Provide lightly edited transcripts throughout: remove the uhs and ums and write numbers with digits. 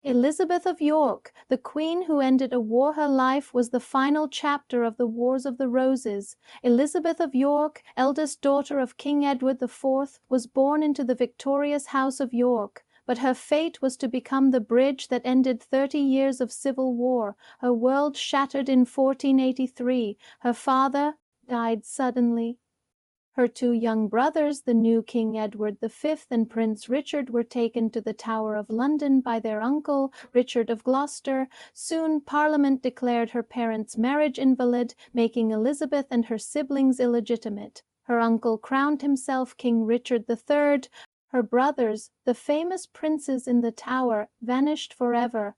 Elizabeth of York, the queen who ended a war. Her life was the final chapter of the Wars of the Roses. Elizabeth of York, eldest daughter of King Edward IV, was born into the victorious House of York, but her fate was to become the bridge that ended 30 years of civil war. Her world shattered in 1483. Her father died suddenly. Her two young brothers, the new King Edward V and Prince Richard, were taken to the Tower of London by their uncle, Richard of Gloucester. Soon Parliament declared her parents' marriage invalid, making Elizabeth and her siblings illegitimate. Her uncle crowned himself King Richard III. Her brothers, the famous princes in the Tower, vanished forever.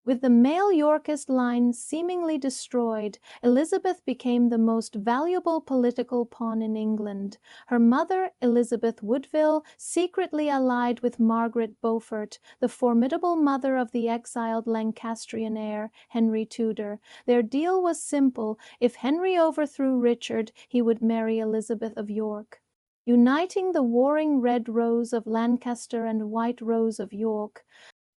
With the male Yorkist line seemingly destroyed, Elizabeth became the most valuable political pawn in England. Her mother, Elizabeth Woodville, secretly allied with Margaret Beaufort, the formidable mother of the exiled Lancastrian heir, Henry Tudor. Their deal was simple: if Henry overthrew Richard, he would marry Elizabeth of York, uniting the warring Red Rose of Lancaster and White Rose of York.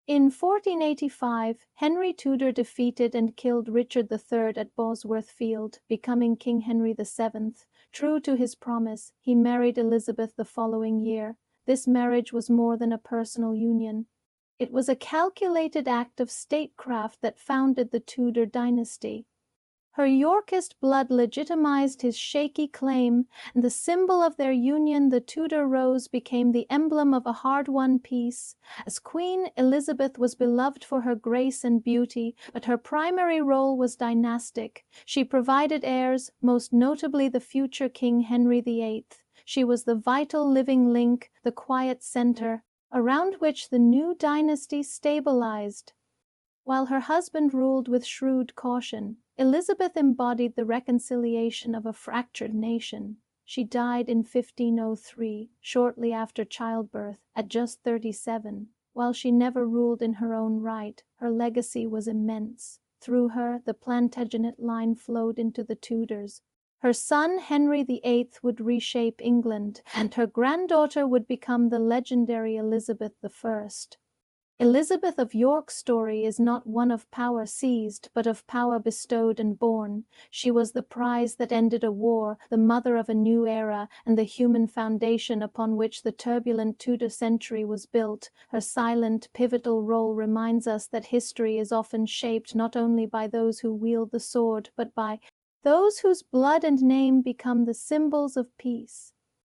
In 1485, Henry Tudor defeated and killed Richard III at Bosworth Field, becoming King Henry VII. True to his promise, he married Elizabeth the following year. This marriage was more than a personal union. It was a calculated act of statecraft that founded the Tudor dynasty. Her Yorkist blood legitimized his shaky claim, and the symbol of their union, the Tudor rose, became the emblem of a hard-won peace. As queen, Elizabeth was beloved for her grace and beauty, but her primary role was dynastic. She provided heirs, most notably the future King Henry VIII. She was the vital living link, the quiet center, around which the new dynasty stabilized. While her husband ruled with shrewd caution, Elizabeth embodied the reconciliation of a fractured nation. She died in 1503, shortly after childbirth, at just 37. While she never ruled in her own right, her legacy was immense. Through her, the Plantagenet line flowed into the Tudors. Her son, Henry VIII, would reshape England, and her granddaughter would become the legendary Elizabeth I. Elizabeth of York's story is not one of power seized, but of power bestowed and borne. She was the prize that ended a war, the mother of a new era, and the human foundation upon which the turbulent Tudor century was built. Her silent, pivotal role reminds us that history is often shaped not only by those who wield the sword, but by those whose blood and name become the symbols of peace.